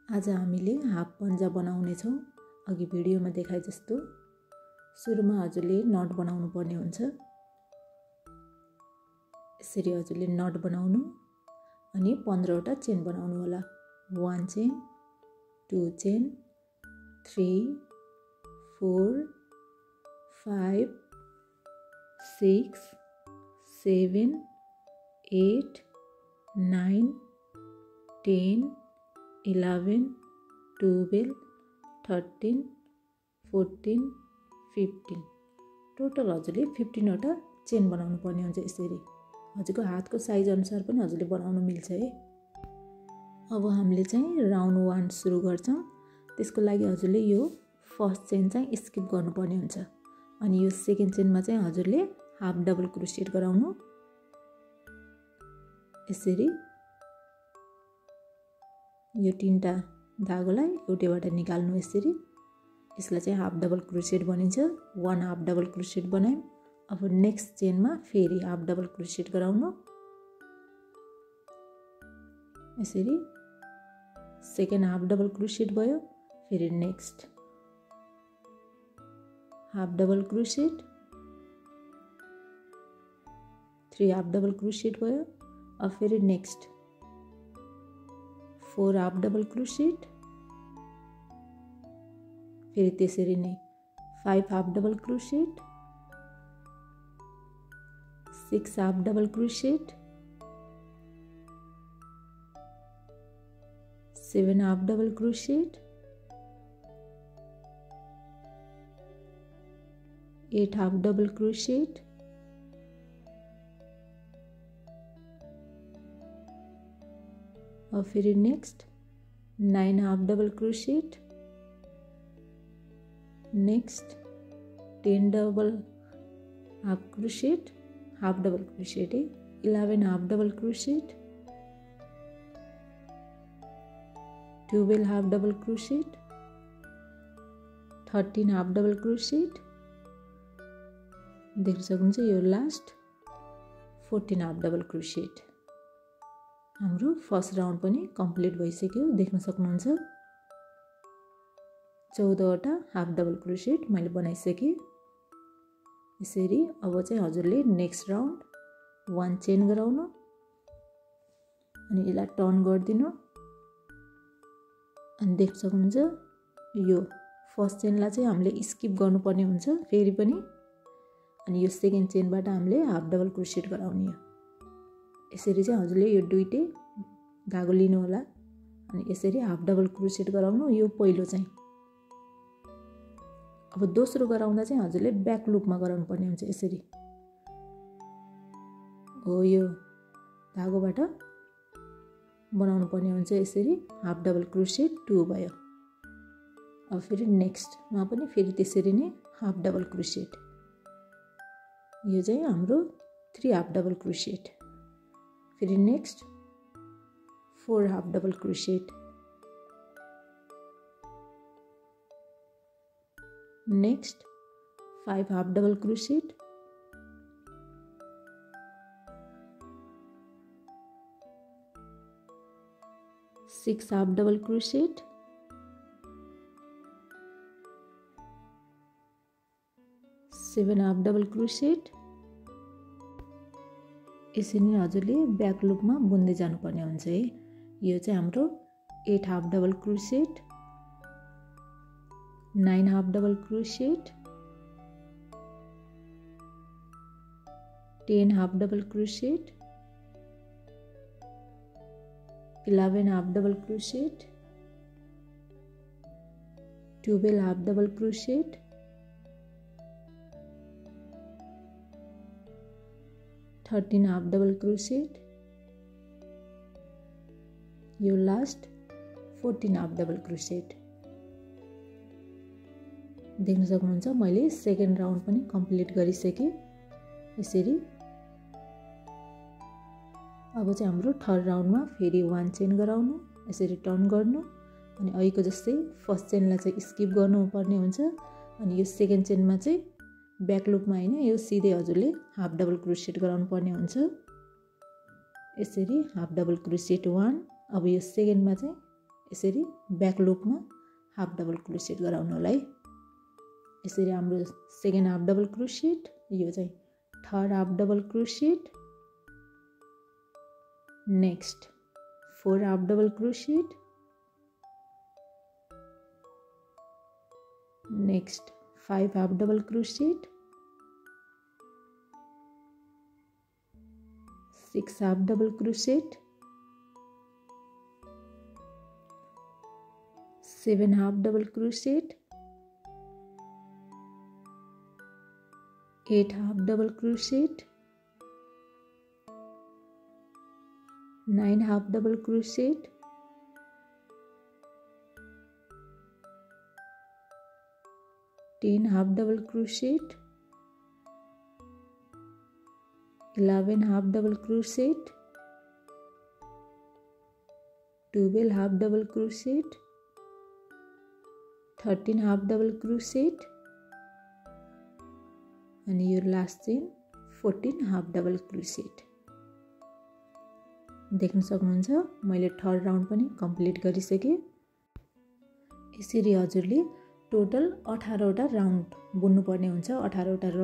आज हामीले हाफ पन्जा बनाउने छौं। अघि भिडियोमा देखाए जस्तो सुरुमा हजुरले नट बनाउनु पर्ने हुन्छ। यसरी हजुरले नट बनाउनु अनि 15 वटा चेन बनाउनु होला। 1 चेन, 2 चेन, 3, 4, 5, 6, 7, 8, 9, 10, 11, 12, 13, 14, 15 टोटल हजुरले 15 वटा चेन बनाउनु पर्ने हुन्छ। यसरी हजुरको हातको साइज अनुसार पनि हजुरले बनाउन मिल्छ है। अब हामीले चाहिँ राउन्ड 1 सुरु गर्छौं। त्यसको लागि हजुरले यो फर्स्ट चेन चाहिँ स्किप गर्नुपर्ने हुन्छ। अनि यो सेकेन्ड चेनमा चाहिँ हजुरले हाफ डबल क्रोशेट गराउनु। यसरी यो तीनटा धागोलाई एउटैबाट निकाल्नु। यसरी यसलाई चाहिँ हाफ डबल क्रोशेट भनिन्छ। 1 हाफ डबल क्रोशेट बनायौं। अब नेक्स्ट चेनमा फेरि हाफ डबल क्रोशेट गराउनु। यसरी सेकेन्ड हाफ डबल क्रोशेट भयो। फेरि next half double crochet, 3 half double crochet भयो। अब फेरि नेक्स्ट 4 हाफ डबल क्रोशेट, फेरि त्यसरी नै 5 half double crochet, 6 half double crochet, 7 half double crochet, 8 half double crochet, और फिर next 9 half double crochet, next 10 double half crochet, half double crochet है, 11 half double crochet, 12 half double crochet, 13 half double crochet, देख्न सक्नुहुन्छ यो last 14 half double crochet. हाम्रो first round पनि complete भइसक्यो। देख्न सक्नुहुन्छ 14 वटा हाफ डबल क्रोशेट मैले बनाइसके। यसरी अब चाहिँ हजुरले नेक्स्ट राउन्ड 1 चेन गराउनु अनि यसलाई टर्न गर्दिनु। अनि देख्न सक्नुहुन्छ यो फर्स्ट चेनलाई चाहिँ हामीले स्किप गर्नुपर्ने हुन्छ फेरि पनि। अनि यो सेकेन्ड चेनबाट हामीले हाफ डबल क्रोशेट गराउने हो। यसरी चाहिँ हजुरले यो दुईटै धागो लिनु होला अनि यसरी हाफ डबल क्रोशेट गराउनु। यो पहिलो चाहिँ अब दोस्रो गराउँदा चाहिँ हजुरले ब्याक लुपमा गराउनु पर्ने हुन्छ। यसरी हो यो धागोबाट बनाउनु पर्ने हुन्छ। यसरी हाफ डबल क्रोशेट 2 भयो। अब फेरि नेक्स्टमा पनि फेरि त्यसरी नै हाफ डबल क्रोशेट। यो चाहिँ हाम्रो 3 हाफ डबल क्रोशेट। फिर next 4 half double crochet, next 5 half double crochet, 6 half double crochet, 7 half double crochet. यसरी नै हजुरले ब्याक लुपमा बुन्दै जानुपर्ने हुन्छ है। यो चाहिँ हाम्रो 8 half double crochet, 9 half double crochet, 10 half double crochet, 11 half double crochet, 12 half double crochet, 13 half double crochet, यो लास्ट 14 हाफ डबल क्रोशेट। देख्न सक्नुहुन्छ मैले सेकेन्ड राउन्ड पनि कम्प्लिट गरिसके। यसरी अब चाहिँ हाम्रो थर्ड राउन्डमा फेरि 1 चेन गराउनु। यसरी टर्न गर्नु अनि अहिलेको जस्तै फर्स्ट चेनलाई चाहिँ स्किप गर्नुपर्ने हुन्छ। अनि यो सेकेन्ड चेनमा चाहिँ ब्याक लुपमा हैन, यो सिधै हजुरले हाफ डबल क्रोशेट गराउनु पर्ने हुन्छ। यसरी हाफ डबल क्रोशेट 1। अब यो सेकेन्डमा चाहिँ यसरी ब्याक लुपमा हाफ डबल क्रोसेट गराउनु होला है। यसरी हाम्रो सेकेन्ड हाफ डबल क्रोसेट, यो चाहिँ third half double crochet, next 4 half double crochet, next 5 half double crochet, 6 half double crochet, 7 half double crochet, 8 half double crochet, 9 half double crochet, 10 half double crochet, 11 half double crochet, 12 half double crochet, 13 half double crochet अनि यो last chain 14 half double crochet. देख्न सक्नुहुन्छ मैले third round पनि complete गरिसकेँ। यसरी हजुरले total 18 वटा राउन्ड बुन्नुपर्ने हुन्छ, 18 वटा र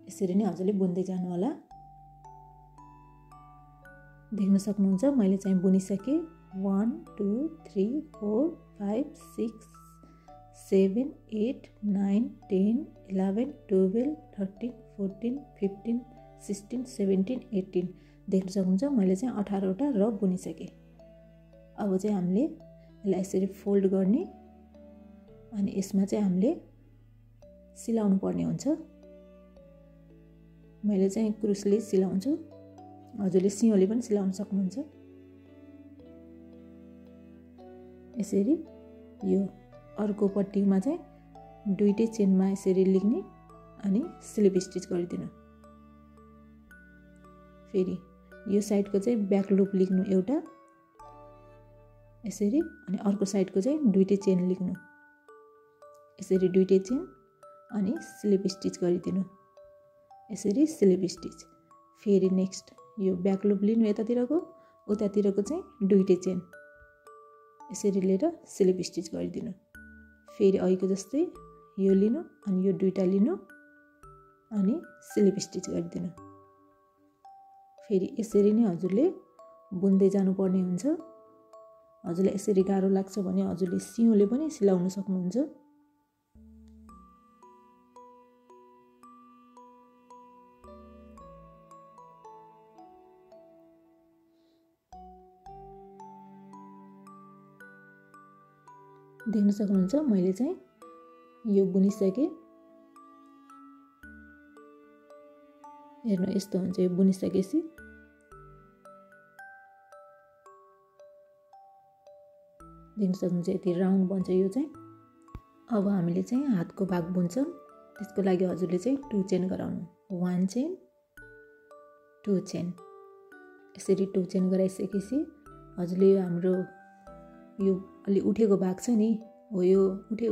यसरी नै हजुरले बुन्दै जानु होला। देख्न सक्नुहुन्छ मैले चाहिँ बुनिसकेँ। 1 2 3 4 5 6 7 8 9 10 11 12 13 14 15 16 17 18 देख्न सक्नुहुन्छ मैले चाहिँ 18 वटा र बुनिसकेँ। अब चाहिँ हामीले यसलाई यसरी फोल्ड गर्ने अनि यसमा चाहिँ हामीले सिलाउनु पर्ने हुन्छ। मैले चाहिँ क्रुसले सिलाउँछु, हजुरले सियोले पनि सिलाउन सक्नुहुन्छ। यसरी यो अर्को पट्टीमा चाहिँ दुईटै चेनमा यसरी लिग्ने अनि स्लिप स्टिच गरिदिनु। फेरि यो साइडको चाहिँ ब्याक लुप लिग्नु एउटा यसरी अनि अर्को साइडको चाहिँ दुईटै चेन लिग्नु। यसरी दुईटै चेन अनि स्लिप स्टिच गरिदिनु। यसरी स्लिप स्टिच। फेरि नेक्स्ट यो ब्याक लुप लिनु यतातिरको, उतातिरको चाहिँ दुईटै चेन यसरी लिएर स्लिप स्टिच गरिदिनु। फेरि अघिको जस्तै यो लिनु अनि यो दुईटा लिनु अनि स्लिप स्टिच गरिदिनु। फेरि यसरी नै हजुरले बुन्दै जानुपर्ने हुन्छ। हजुरलाई यसरी गाह्रो लाग्छ भने हजुरले सियोले पनि सिलाउन सक्नुहुन्छ। देख्न सक्नुहुन्छ मैले चाहिँ यो बुनिसकेँ। हेर्नु यस्तो हुन्छ यो बुनिसकेपछि। देख्न सक्नुहुन्छ यति राउन्ड बन्छ यो चाहिँ। अब हामीले चाहिँ हातको भाग बुन्छौँ। त्यसको लागि हजुरले चाहिँ 2 चेन गराउनु। 1 चेन 2 चेन यसरी 2 चेन गराइसकेपछि हजुरले यो हाम्रो यो अलि उठेको भाग छ नि हो, यो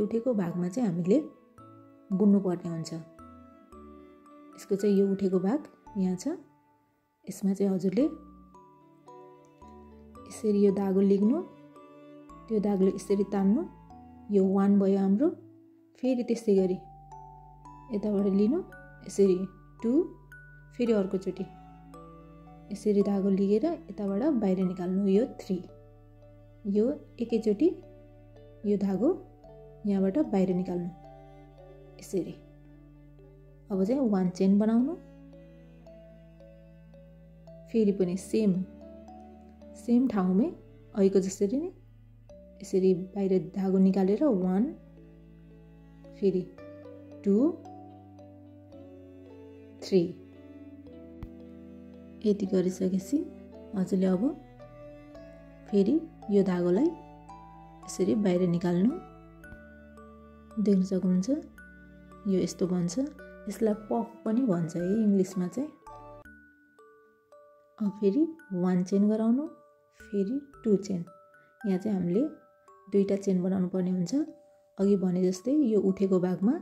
उठेको भागमा चाहिँ हामीले बुन्नु पर्ने हुन्छ। यसको चाहिँ यो उठेको भाग यहाँ छ। यसमा चाहिँ हजुरले यसरी यो धागो लिग्नु, त्यो धागोले यसरी तान्नु। यो 1 भयो हाम्रो। फेरि त्यस्तै गरी यताबाट लिनु यसरी 2, फेरि अर्कोचोटि यसरी धागो लिएर यताबाट बाहिर निकाल्नु यो 3। यो एकैचोटि यो धागो यहाँबाट बाहिर निकाल्नु यसरी। अब चाहिँ 1 चेन बनाउनु। फेरि पनि सेम ठाउँमै अघिको जसरी नै यसरी बाहिर धागो निकालेर 1 फेरि 2 3 यति गरिसकेपछि हजुरले अब फेरि यो धागोलाई यसरी बाहिर निकाल्नु। देख्न सक्नुहुन्छ यो यस्तो बन्छ। यसलाई पफ पनि भन्छ है इङ्ग्लिसमा चाहिँ। अब फेरि 1 चेन गराउनु, फेरि 2 चेन। यहाँ चाहिँ हामीले 2टा चेन बनाउनु पर्ने हुन्छ। अघि भने जस्तै यो उठेको भागमा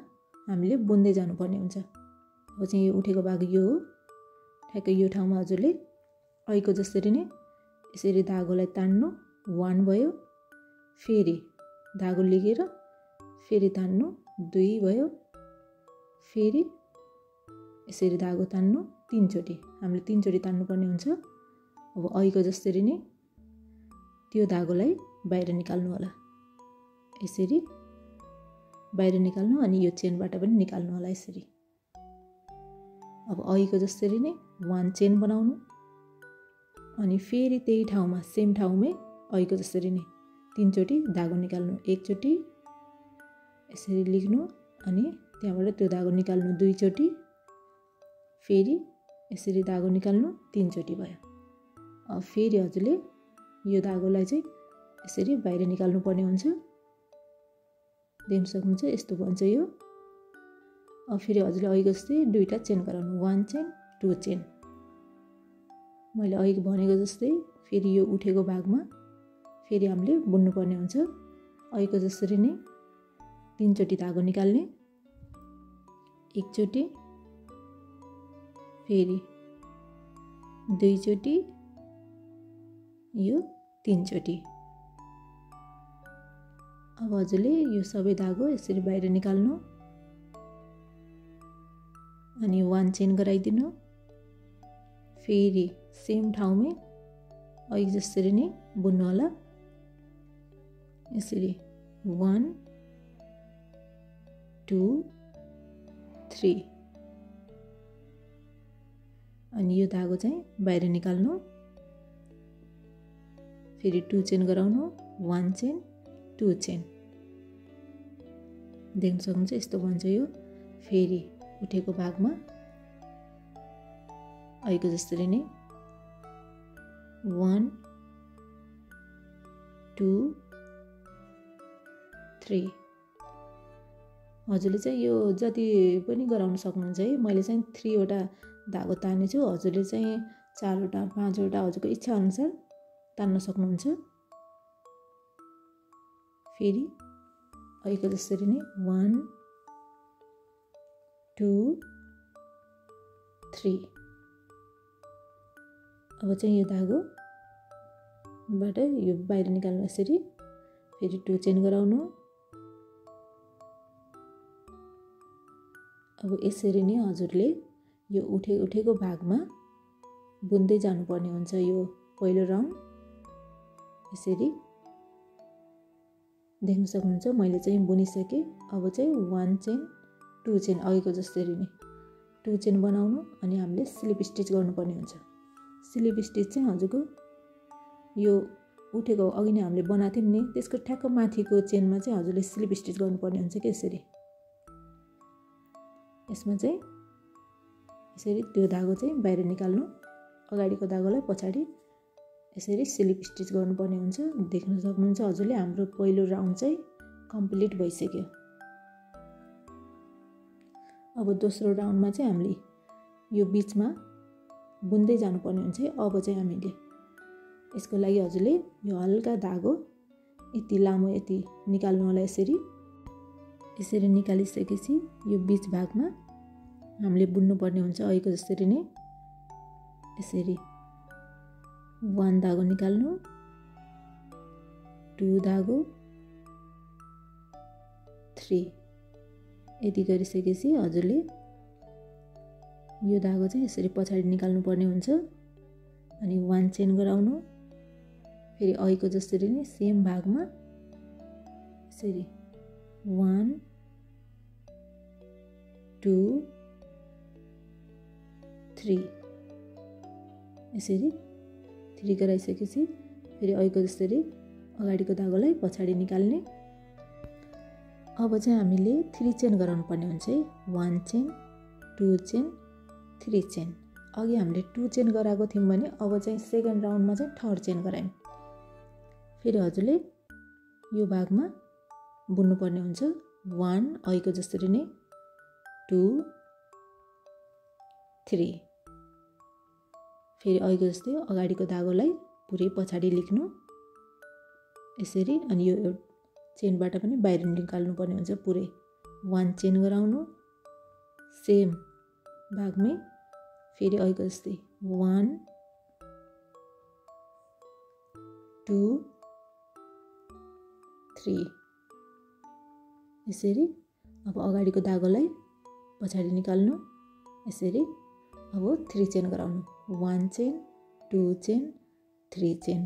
हामीले बुन्दै जानुपर्ने हुन्छ। अब चाहिँ यो उठेको भाग यो हो। ठ्याक्कै यो ठाउँमा हजुरले अघिको जसरी नै यसरी धागोलाई तान्नु 1 भयो, फेरि धागो लिगेर फेरि तान्नु 2 भयो, फेरि यसरी धागो तान्नु 3 चोटि। हामीले 3 चोटि तान्नुपर्ने हुन्छ। अब अघिको जसरी नै त्यो धागोलाई बाहिर निकाल्नु होला। यसरी बाहिर निकाल्नु अनि यो चेनबाट पनि निकाल्नु होला यसरी। अब अघिको जसरी नै 1 चेन बनाउनु अनि फेरि त्यही ठाउँमा सेम ठाउँमै अघिको जसरी नै 3 चोटि धागो निकाल्नु। 1 चोटि यसरी लिख्नु अनि त्यहाँबाट त्यो धागो निकाल्नु 2 चोटि, फेरि यसरी धागो निकाल्नु 3 चोटि भयो। अब फेरि हजुरले यो धागोलाई चाहिँ यसरी बाहिर निकाल्नु पर्ने हुन्छ। देख्न सक्नुहुन्छ यस्तो बन्छ यो। अब फेरि हजुरले अघिको जस्तै 2टा चेन गराउनु, 1 चेन 2 चेन। मैले अघि भनेको जस्तै फेरि यो उठेको भागमा फेरि हामीले बुन्नु पर्ने हुन्छ। अघिको जसरी नै 3 चोटि धागो निकाल्ने, 1 चोटि, फेरि 2 चोटि, यो 3 चोटि। अब हजुरले यो सबै धागो यसरी बाहिर निकाल्नु अनि 1 चेन गराइदिनु। फेरि सेम ठाउँमै अघि जसरी नै बुन्नु होला। यसरी 1 2 3 अनि यो धागो चाहिँ बाहिर निकाल्नु। फेरि 2 चेन गराउनु, 1 चेन 2 चेन। देख्न सक्नुहुन्छ यस्तो बन्छ यो। फेरि उठेको भागमा अघिको जसरी नै 1 2 3। हजुरले चाहिँ यो जति पनि गराउन सक्नुहुन्छ है। मैले चाहिँ 3 वटा धागो तानेछु। हजुरले चाहिँ 4 वटा 5 वटा हजुरको इच्छा अनुसार तान्न सक्नुहुन्छ। फेरि अघिको जसरी नै 1 2 3। अब चाहिँ यो धागोबाट यो बाहिर निकाल्नु यसरी। फेरि 2 चेन गराउनु। अब यसरी नै हजुरले यो उठेको भागमा बुन्दै जानुपर्ने हुन्छ। यो पहिलो राउन्ड यसरी देख्न सक्नुहुन्छ मैले चाहिँ बुनिसकेँ। अब चाहिँ 1 चेन 2 चेन अघिको जसरी नै 2 चेन बनाउनु अनि हामीले स्लिप स्टिच गर्नुपर्ने हुन्छ। स्लिप स्टिच चाहिँ हजुरको यो उठेको अघि नै हामीले बनाएको थियौँ नि त्यसको ठ्याक्क माथिको चेनमा चाहिँ हजुरले स्लिप स्टिच गर्नुपर्ने हुन्छ कि यसरी। यसमा चाहिँ यसरी त्यो धागो चाहिँ बाहिर निकाल्नु, अगाडिको धागोलाई पछाडि यसरी स्लिप स्टिच गर्नुपर्ने हुन्छ। देख्न सक्नुहुन्छ हजुरले हाम्रो पहिलो राउन्ड चाहिँ कम्प्लिट भइसक्यो। अब दोस्रो राउन्डमा चाहिँ हामीले यो बिचमा बुन्दै जानुपर्ने हुन्छ। अब चाहिँ हामीले यसको लागि हजुरले यो हल्का धागो यति लामो यति निकाल्नु होला। यसरी निकालिसकेपछि यो बिच भागमा हामीले बुन्नुपर्ने हुन्छ। अघिको जसरी नै यसरी 1 धागो निकाल्नु, 2 धागो, 3 यति गरिसकेपछि हजुरले यो धागो चाहिँ यसरी पछाडि निकाल्नु पर्ने हुन्छ अनि 1 चेन गराउनु। फेरि अघिको जसरी नै सेम भागमा यसरी 1 2 3 यसरी 3 गराइसकेपछि फेरि अघिको जसरी अगाडिको धागोलाई पछाडि निकाल्ने। अब चाहिँ हामीले 3 चेन गराउनु पर्ने हुन्छ है। 1 चेन 2 चेन 3 चेन। अघि हामीले 2 चेन गराएको थियौँ भने अब चाहिँ सेकेन्ड राउन्डमा चाहिँ 3rd चेन गरायौँ। फेरि हजुरले यो भागमा बुन्नुपर्ने हुन्छ 1 अघिको जसरी नै 2 3। फेरि अघिको जस्तै अगाडिको धागोलाई पुरै पछाडि लेख्नु यसरी अनि यो चेनबाट पनि बाहिर निकाल्नु पर्ने हुन्छ पुरै। 1 चेन गराउनु सेम भागमै। फेरि अघिको जस्तै 1 2 3 यसरी। अब अगाडिको धागोलाई पछाडि निकाल्नु यसरी। अब 3 चेन गराउनु 1 चेन 2 चेन 3 चेन।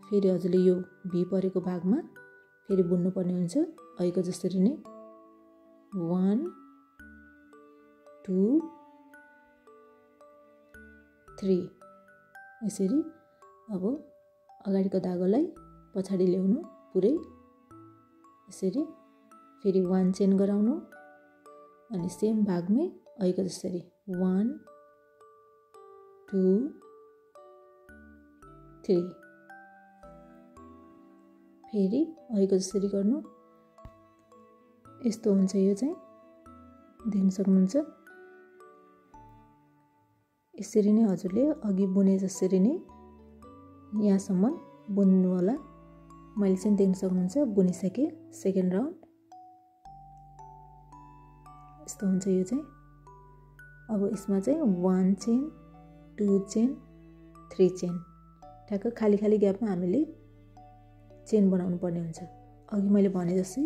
फेरि हजुरले यो भी परेको भागमा फेरि बुन्नु पर्ने हुन्छ अघिको जसरी नै 1 2 3 यसरी। अब अगाडिको धागोलाई पछाडि ल्याउनु पुरै यसरी। फेरि 1 चेन गराउनु अनि सेम भागमै अघिको जसरी 1 2 3 फेरि अघिको जसरी गर्नु। यस्तो हुन्छ यो चाहिँ देख्न सक्नुहुन्छ। यसरी नै हजुरले अघि बुने जसरी नै यहाँसम्म बुन्नु होला। मैले चाहिँ देख्न सक्नुहुन्छ बुनिसकेँ सेकेन्ड राउन्ड। यस्तो हुन्छ यो चाहिँ। अब यसमा चाहिँ 1 चेन 2 चेन 3 चेन ठ्याक्क खाली खाली ग्यापमा हामीले चेन बनाउनु पर्ने हुन्छ। अघि मैले भने जस्तै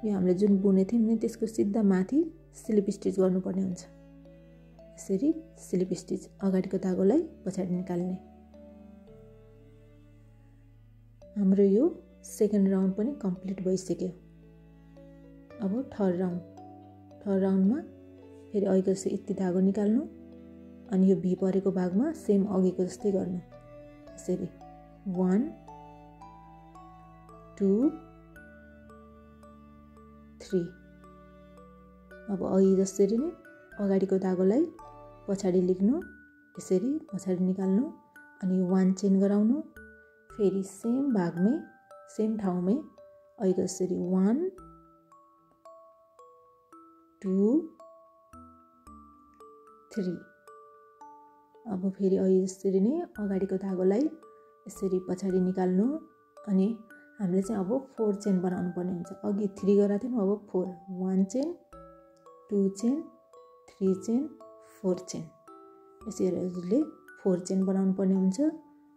यो हामीले जुन बुनेको थियौँ नि त्यसको सिधा माथि स्लिप स्टिच गर्नुपर्ने हुन्छ। यसरी स्लिप स्टिच अगाडिको धागोलाई पछाडि निकाल्ने। हाम्रो यो सेकेन्ड राउन्ड पनि कम्प्लिट भइसक्यो। अब थर्ड राउन्डमा फेरि अघिको जस्तै यति धागो निकाल्नु अनि यो भी परेको भागमा सेम अघिको जस्तै गर्नु यसरी 1 2 3। अब अघि जसरी नै अगाडिको धागोलाई पछाडि लिग्नु यसरी पछाडि निकाल्नु अनि 1 चेन गराउनु। फेरि सेम भागमै सेम ठाउँमै अघिको जसरी 1 2 3। अब फेरि अघि जसरी नै अगाडिको धागोलाई यसरी पछाडि निकाल्नु अनि हामीले चाहिँ अब 4 चेन बनाउनु पर्ने हुन्छ। अघि 3 गरेका थियौँ अब 4 1 चेन 2 चेन 3 चेन 4 चेन यसरी हजुरले 4 चेन बनाउनु पर्ने हुन्छ।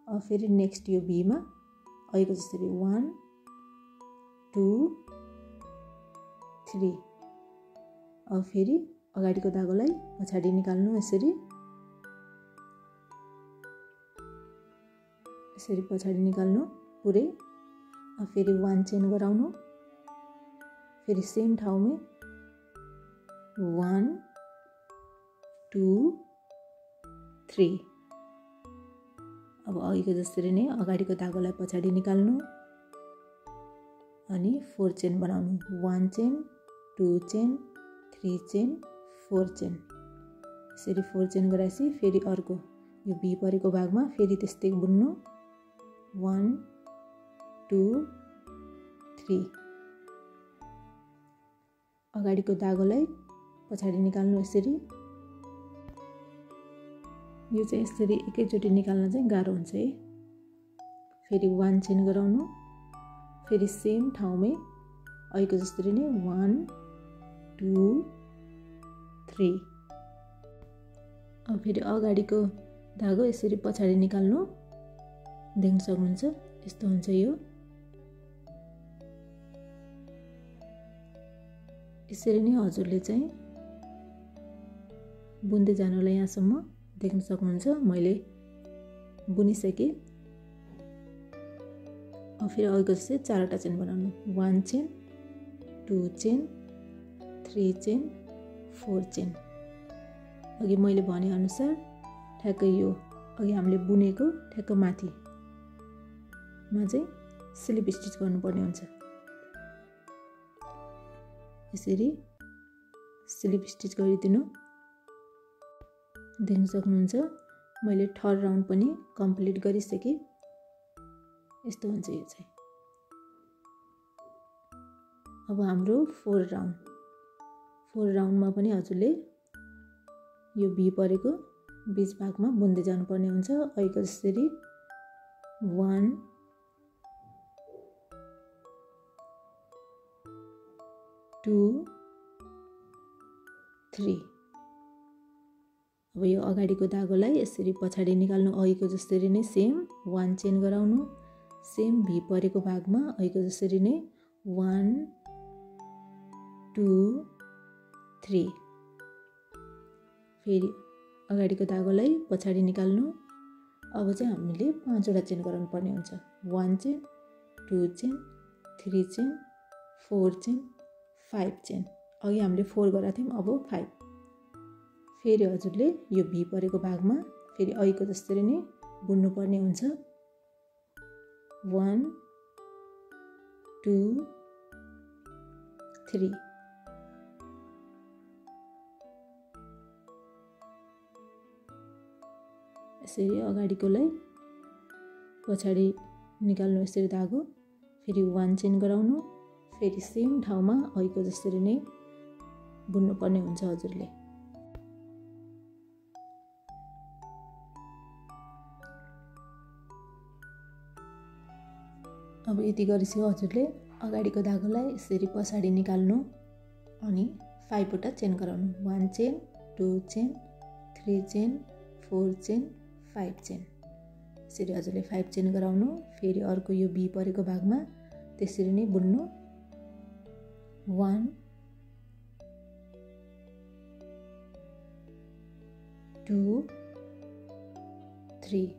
अब फेरि नेक्स्ट यो भीमा अघिको जसरी 1 2 3। अब फेरि अगाडिको धागोलाई पछाडि निकाल्नु यसरी पछाडि निकाल्नु पुरै। अब फेरि 1 चेन गराउनु फेरि सेम ठाउँमै 1 2 3। अब अघिको जसरी नै अगाडिको धागोलाई पछाडि निकाल्नु अनि 4 चेन बनाउनु 1 चेन 2 चेन 3 चेन 4 चेन यसरी 4 चेन गराएपछि फेरि अर्को यो भी परेको भागमा फेरि त्यस्तै बुन्नु 1 2 3। अगाडिको धागोलाई पछाडि निकाल्नु यसरी। यो चाहिँ यसरी एकैचोटि निकाल्न चाहिँ गाह्रो हुन्छ है। फेरि 1 चेन गराउनु फेरि सेम ठाउँमै अघिको जसरी नै 1 2 3। अब फेरि अगाडिको धागो यसरी पछाडि निकाल्नु देख्न सक्नुहुन्छ। यस्तो हुन्छ यो। यसरी नै हजुरले चाहिँ बुन्दै जानुलाई यहाँसम्म देख्न सक्नुहुन्छ मैले बुनिसकेँ। अब फेरि अघिको जस्तै 4वटा चेन बनाउनु 1 चेन 2 चेन 3 चेन 4 चेन। अघि मैले भने अनुसार ठ्याक्कै यो अघि हामीले बुनेको ठ्याक्क माथिमा चाहिँ स्लिप स्टिच गर्नुपर्ने हुन्छ। यसरी स्लिप स्टिच गरिदिनु देख्न सक्नुहुन्छ। मैले थर्ड राउन्ड पनि कम्प्लिट गरिसकेँ। यस्तो हुन्छ यो चाहिँ। अब हाम्रो 4 राउन्डमा पनि हजुरले यो भी परेको बीच भागमा बुन्दै जानुपर्ने हुन्छ। अघिको जसरी 1 2 3। अब यो अगाडिको धागोलाई यसरी पछाडि निकाल्नु अघिको जसरी नै सेम 1 चेन गराउनु सेम भी परेको भागमा अघिको जसरी नै 1 2 3 फेरि अगाडिको धागोलाई पछाडि निकाल्नु। अब चाहिँ हामीले 5 वटा चेन गराउनु पर्ने हुन्छ। 1 chain 2 chain 3 chain 4 chain 5 chain. अघि हामीले 4 गरेका थियौँ, अब 5। फेरि हजुरले यो भी परेको भागमा फेरि अघिको जसरी नै बुन्नु पर्ने हुन्छ। 1 2 3 यसरी अगाडिकोलाई पछाडि निकाल्नु यसरी धागो। फेरि 1 चेन गराउनु। फेरि सेम ठाउँमा अघिको जसरी नै बुन्नु पर्ने हुन्छ हजुरले। अब यति गरिसक्यो हजुरले अगाडिको धागोलाई यसरी पछाडि निकाल्नु अनि 5 वटा चेन गराउनु। 1 chain 2 chain 3 chain 4 chain 5 chain. यसरी हजुरले 5 चेन गराउनु। फेरि अर्को यो भी परेको भागमा त्यसरी नै बुन्नु। 1 2 3।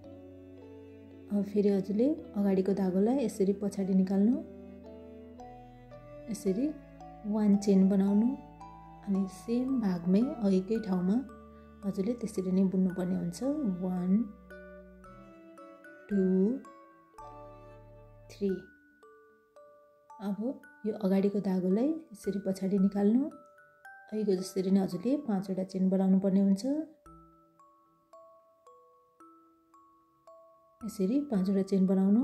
अब फेरि हजुरले अगाडिको धागोलाई यसरी पछाडि निकाल्नु। यसरी 1 चेन बनाउनु अनि सेम भागमै अघिकै ठाउँमा हजुरले त्यसरी नै बुन्नु पर्ने हुन्छ। 1 2 3। अब यो अगाडिको धागोलाई यसरी पछाडि निकाल्नु। अघिको जसरी नै हजुरले 5 वटा चेन बनाउनु पर्ने हुन्छ। यसरी 5 वटा चेन बनाउनु।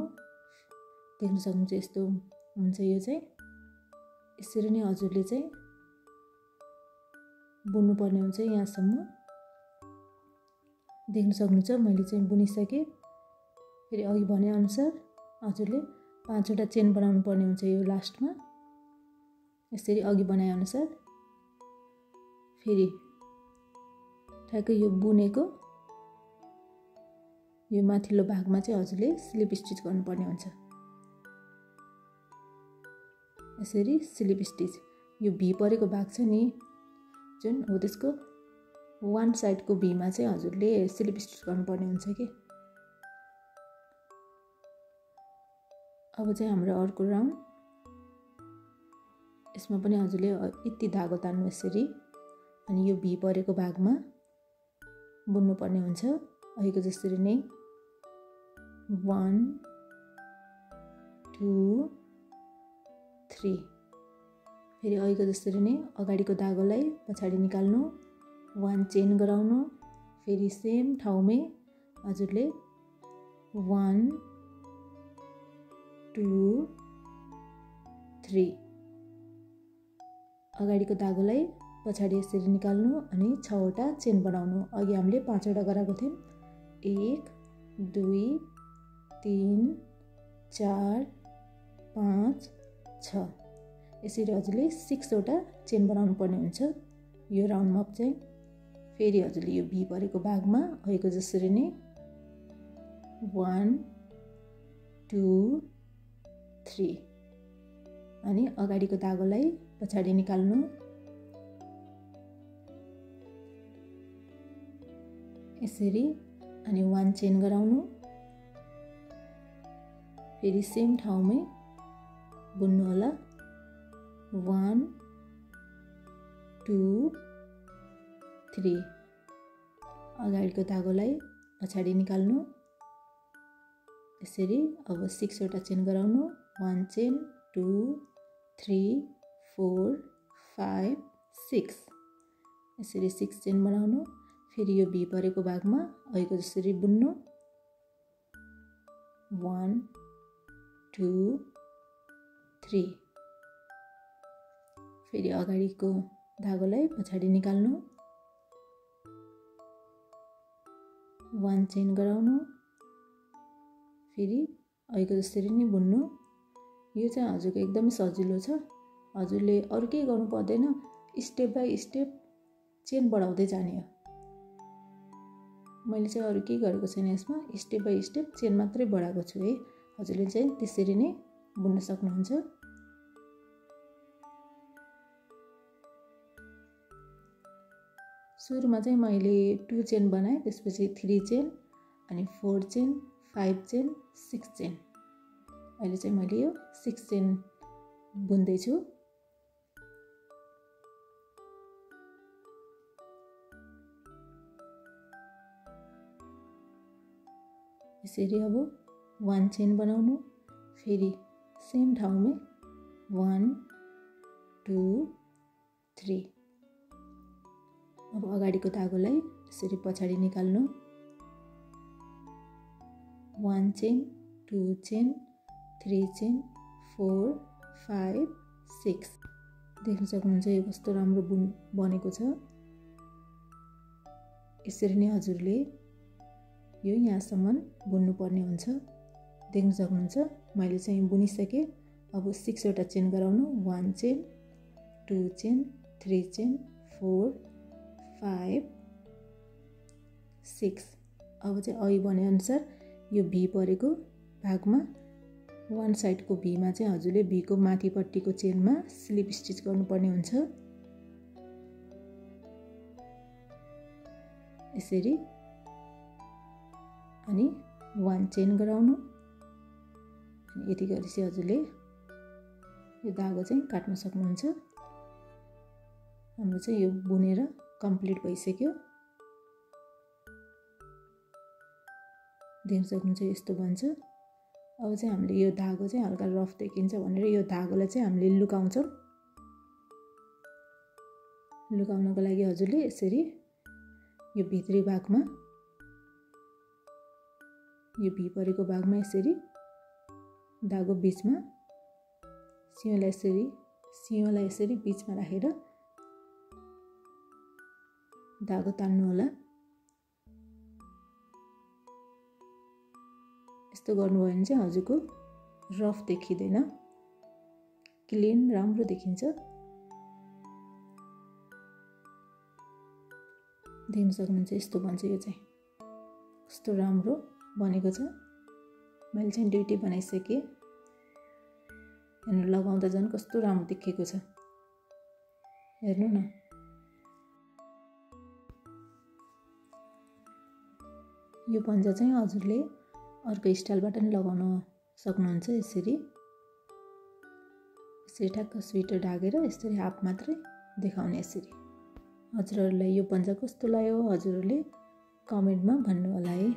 देख्न सक्नुहुन्छ यस्तो हुन्छ। यो चाहिँ यसरी नै हजुरले चाहिँ बुन्नु पर्ने हुन्छ। यहाँसम्म देख्न सक्नुहुन्छ मैले चाहिँ बुनिसकेँ। फेरि अघि भने अनुसार हजुरले 5 वटा चेन बनाउनु पर्ने हुन्छ यो लास्टमा। यसरी अघि बनाए अनुसार फेरि ठ्याक्कै यो बुनेको यो माथिल्लो भागमा चाहिँ हजुरले स्लिप स्टिच गर्नुपर्ने हुन्छ। यसरी स्लिप स्टिच यो भी परेको भाग छ नि जुन हो त्यसको 1 साइडको भीमा चाहिँ हजुरले स्लिप स्टिच गर्नुपर्ने हुन्छ कि। अब चाहिँ हाम्रो अर्को राउन्ड। यसमा पनि हजुरले यति धागो तान्नु यसरी अनि यो भी परेको भागमा बुन्नु पर्ने हुन्छ अघिको जसरी नै। 1 2 3। फेरि अघिको जसरी नै अगाडिको धागोलाई पछाडि निकाल्नु। 1 चेन गराउनु। फेरि सेम ठाउँमै हजुरले 1 2 3 अगाडिको धागोलाई पछाडि यसरी निकाल्नु अनि 6 वटा चेन बनाउनु। अघि हामीले 5 वटा गराएको थियौँ। 1 2 3 4 5 6। यसरी हजुरले 6 वटा चेन बनाउनु पर्ने हुन्छ यो राउन्डमा चाहिँ। फेरि हजुरले यो भी परेको भागमा अघिको जसरी नै 1 2 3 अनि अगाडिको धागोलाई पछाडि निकाल्नु। यसरी अनि 1 चेन गराउनु। फेरि सेम ठाउँमै बुन्नु होला। 1 2 3 अगाडिको धागोलाई पछाडि निकाल्नु। यसरी अब 6 वटा चेन गराउनु। 1 चेन 2 3 4 5 6। यसरी 6 चेन बनाउनु। फेरि यो भी परेको भागमा अघिको जसरी बुन्नु। 1 2 3। फेरि अगाडिको धागोलाई पछाडि निकाल्नु। 1 चेन गराउनु। फेरि अघिको जसरी नै बुन्नु। यो चाहिँ हजुरको एकदमै सजिलो छ। हजुरले अरू केही गर्नु पर्दैन। स्टेप बाई स्टेप चेन बढाउँदै जाने हो। मैले चाहिँ अरू केही गरेको छैन यसमा। स्टेप बाई स्टेप चेन मात्रै बढाएको छु है। हजुरले चाहिँ त्यसरी नै बुन्न सक्नुहुन्छ। सुरुमा चाहिँ मैले 2 चेन बनाएँ, त्यसपछि 3 चेन अनि 4 चेन 5 चेन 6 चेन। अहिले चाहिँ मैले यो 6 चेन बुन्दैछु। यसरी अब 1 चेन बनाउनु, फेरि सेम ठाउँमै 1 2 3। अब अगाडिको धागोलाई यसरी पछाडि निकाल्नु, 1 चेन 2 चेन 3 चेन 4 5 6। देख्न सक्नुहुन्छ यो कस्तो राम्रो बनेको छ। यसरी नै हजुरले यो यहाँसम्म बुन्नु पर्ने हुन्छ। देख्न सक्नुहुन्छ मैले चाहिँ बुनिसकेँ। अब 6 वटा चेन गराउनु, 1 चेन 2 चेन 3 चेन 4 5 6। अब चाहिँ अघि भने अनुसार यो भी परेको भागमा 1 साइडको भीमा चाहिँ हजुरले भीको माथिपट्टिको चेनमा स्लिप स्टिच गर्नुपर्ने हुन्छ। यसरी अनि 1 चेन गराउनु। यति गरेपछि हजुरले यो धागो चाहिँ काट्न सक्नुहुन्छ। हाम्रो चाहिँ यो बुनेर कम्प्लिट भइसक्यो। देख्न सक्नुहुन्छ यस्तो बन्छ। अब चाहिँ हामीले यो धागो चाहिँ हल्का रफ देखिन्छ भनेर यो धागोलाई चाहिँ हामीले लुकाउँछौँ। लुकाउनको लागि हजुरले यसरी यो भित्री भागमा, यो भी परेको भागमा यसरी धागो बीचमा सियोलाई यसरी बीचमा राखेर धागो तान्नु होला। यस्तो गर्नुभयो भने चाहिँ हजुरको रफ देखिँदैन, क्लिन राम्रो देखिन्छ। देख्न सक्नुहुन्छ यस्तो बन्छ। यो चाहिँ कस्तो राम्रो बनेको छ। मैले चाहिँ दुईटै बनाइसकेँ। हेर्नु लगाउँदा झन् कस्तो राम्रो देखिएको छ। हेर्नु न। यो पन्जा चाहिँ हजुरले अर्को स्टाइलबाट पनि लगाउन सक्नुहुन्छ। यसरी ठ्याक्क स्वेटर ढाकेर यसरी हाफ मात्रै देखाउने। यसरी हजुरहरूलाई यो पन्जा कस्तो लाग्यो हजुरहरूले कमेन्टमा भन्नु होला है।